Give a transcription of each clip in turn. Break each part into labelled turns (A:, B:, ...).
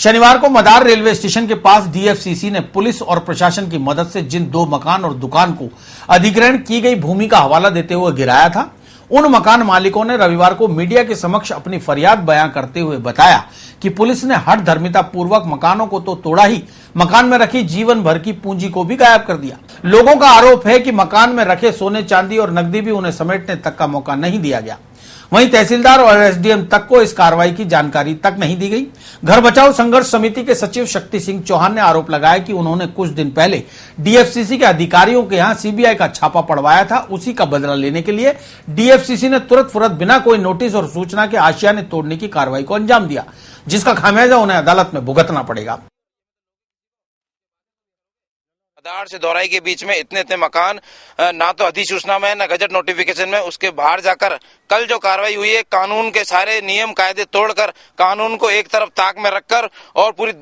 A: शनिवार को मदार railway station के पास डीएफसीसी ने पुलिस और प्रशासन की मदद से जिन 2 मकान और दुकान को अधिग्रहण की गई भूमि का हवाला देते हुए गिराया था, उन मकान मालिकों ने रविवार को मीडिया के समक्ष अपनी फरियाद बयां करते हुए बताया कि पुलिस ने हठ धर्मिता पूर्वक मकानों को तो तोड़ा ही, मकान में रखी जीवन भर की पूंजी को भी गायब कर दिया। लोगों का आरोप है कि मकान में रखे सोने चांदी और नकदी भी उन्हें समेटने तक का मौका नहीं दिया गया। वहीं तहसीलदार और एसडीएम तक को इस कार्रवाई की जानकारी तक नहीं दी गई। घर बचाओ संघर्ष समिति के सचिव शक्ति सिंह चौहान ने आरोप लगाया कि उन्होंने कुछ दिन पहले डीएफसीसी के अधिकारियों के यहां सीबीआई का छापा पड़वाया था। उसी का बदला लेने के लिए डीएफसीसी ने तुरंत फुरत बिना कोई नोटिस और सूचना के आशियाने तोड़ने की कार्रवाई को अंजाम दिया, जिसका खामियाजा उन्हें अदालत में भुगतना पड़ेगा।
B: मदार से दौराई के बीच में इतने मकान ना तो अधिसूचना में ना गजट नोटिफिकेशन में, उसके बाहर जाकर कल जो कार्रवाई हुई है, कानून के सारे नियम कायदे तोड़कर, कानून को एक तरफ ताक में रखकर और पूरी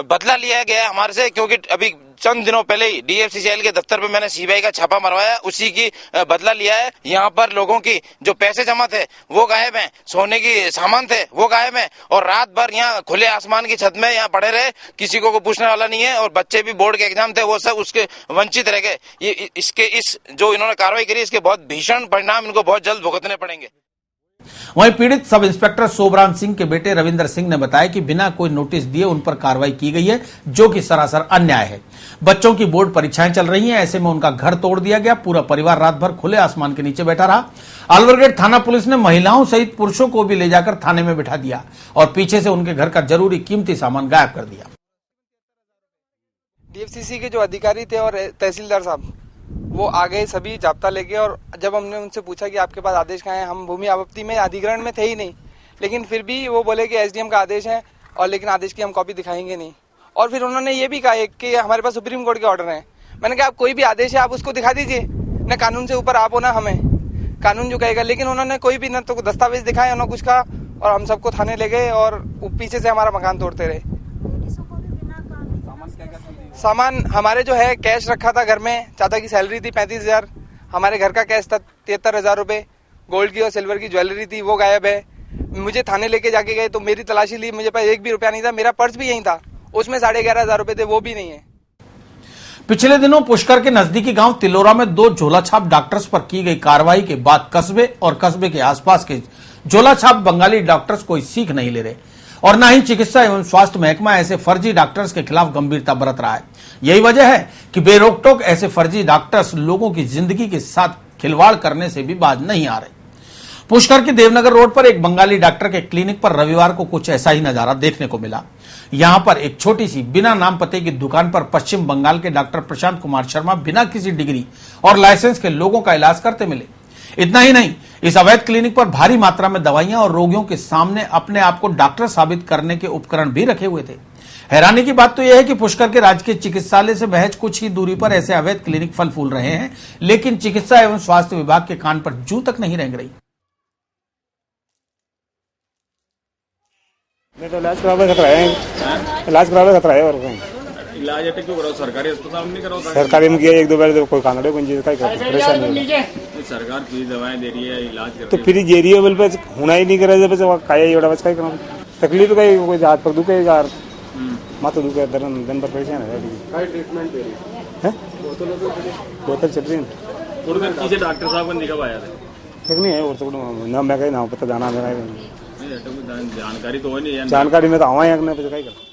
B: बदला लिया गया है हमारे से। क्योंकि अभी चंद दिनों पहले ही डीएफसीसीएल के दफ्तर पे मैंने सीबीआई का छापा मरवाया, उसी की बदला लिया है। यहाँ पर लोगों की जो पैसे जमा थे वो गायब हैं, सोने की सामान थे वो गायब हैं, और रात भर यहाँ खुले आसमान की छत में यहाँ पड़े रहे, किसी को पूछने वाला नहीं है। और बच्चे भी बोर्ड के एग्जाम थे, वो सब उसके वंचित रह गए। ये इस जो इन्होंने कार्रवाई करी, इसके बहुत भीषण परिणाम इनको बहुत जल्द भुगतने पड़ेंगे।
A: वहीं पीड़ित सब इंस्पेक्टर सोबरान सिंह के बेटे रविंदर सिंह ने बताया कि बिना कोई नोटिस दिए उन पर कार्रवाई की गई है, जो कि सरासर अन्याय है। बच्चों की बोर्ड परीक्षाएं चल रही हैं, ऐसे में उनका घर तोड़ दिया गया। पूरा परिवार रात भर खुले आसमान के नीचे बैठा रहा। अलवरगेट थाना पुलिस ने महिलाओं सहित पुरुषों को भी ले जाकर थाने में बिठा दिया और पीछे से उनके घर का जरूरी कीमती सामान गायब कर दिया।
C: डीएफसीसी के जो अधिकारी थे और तहसीलदार साहब, वो आ गए सभी जाब्ता लेके, और जब हमने उनसे पूछा कि आपके पास आदेश कहाँ है, हम भूमि आपत्ति में अधिग्रहण में थे ही नहीं, लेकिन फिर भी वो बोले कि एसडीएम का आदेश है, और लेकिन आदेश की हम कॉपी दिखाएंगे नहीं। और फिर उन्होंने ये भी कहा कि हमारे पास सुप्रीम कोर्ट के ऑर्डर हैं। मैंने कहा आप कोई भी आदेश है आप उसको दिखा दीजिए, न कानून से ऊपर आप हो ना हमें, कानून जो कहेगा। लेकिन उन्होंने कोई भी न तो दस्तावेज दिखाए न कुछ कहा, और हम सबको थाने ले गए और पीछे से हमारा मकान तोड़ते रहे। सामान हमारे जो है कैश रखा था घर में, चाचा की सैलरी थी 35,000, हमारे घर का कैश था 73,000 रुपए, गोल्ड की और सिल्वर की ज्वेलरी थी वो गायब है। मुझे थाने लेके जाके गए तो मेरी तलाशी ली, मुझे पास 1 भी रुपया नहीं था। मेरा पर्स भी यहीं था, उसमें 11,500 रुपए थे, वो भी नहीं है।
A: पिछले दिनों पुष्कर के नजदीकी गांव तिलोरा में 2 झोलाछाप डॉक्टर्स पर की गई कार्रवाई के बाद कस्बे और कस्बे के आसपास के झोलाछाप बंगाली डॉक्टर्स कोई सीख नहीं ले रहे, और न ही चिकित्सा एवं स्वास्थ्य महकमा ऐसे फर्जी डॉक्टर्स के खिलाफ गंभीरता बरत रहा है। यही वजह है कि बेरोकटोक ऐसे फर्जी डॉक्टर्स लोगों की जिंदगी के साथ खिलवाड़ करने से भी बाज नहीं आ रहे। पुष्कर के देवनगर रोड पर एक बंगाली डॉक्टर के क्लिनिक पर रविवार को कुछ ऐसा ही नजारा देखने को मिला। यहां पर एक छोटी सी बिना नाम पते की दुकान पर पश्चिम बंगाल के डॉक्टर प्रशांत कुमार शर्मा बिना किसी डिग्री और लाइसेंस के लोगों का इलाज करते मिले। इतना ही नहीं, इस अवैध क्लिनिक पर भारी मात्रा में दवाइयां और रोगियों के सामने अपने आप को डॉक्टर साबित करने के उपकरण भी रखे हुए थे। हैरानी की बात तो यह है कि पुष्कर के राजकीय चिकित्सालय से महज कुछ ही दूरी पर ऐसे अवैध क्लिनिक फल फूल रहे हैं, लेकिन चिकित्सा एवं स्वास्थ्य विभाग के कान पर जू तक नहीं रेंग रही।
D: तो इलाज करावे खतरा है, इलाज करावे खतरा है। और
E: इलाज अटक क्यों कराओ? सरकारी अस्पताल में नहीं कराओ?
D: सरकारी में किया 1-2 बार, तो कोई कांगड़े कोई चीज का परेशानी है।
E: सरकार फ्री दवाएं दे रही है, इलाज कर रही है।
D: तो फ्री दे रही है, बोल पे होना ही नहीं करे, बस काय एवढा बस काय करा। तकलीफ काय, कोई हाथ पर दुखे यार, माथा दुखे, दिन भर परेशान है। काय ट्रीटमेंट दे रही है? बोतल चल रही है।
E: थोड़ी किसी डॉक्टर साहब को निकल आया था,
D: ठीक नहीं है। और तो ना मैं कहीं ना पता जाना मेरा
E: जानकारी तो हो नहीं,
D: जानकारी में तो आवा है, क्या कर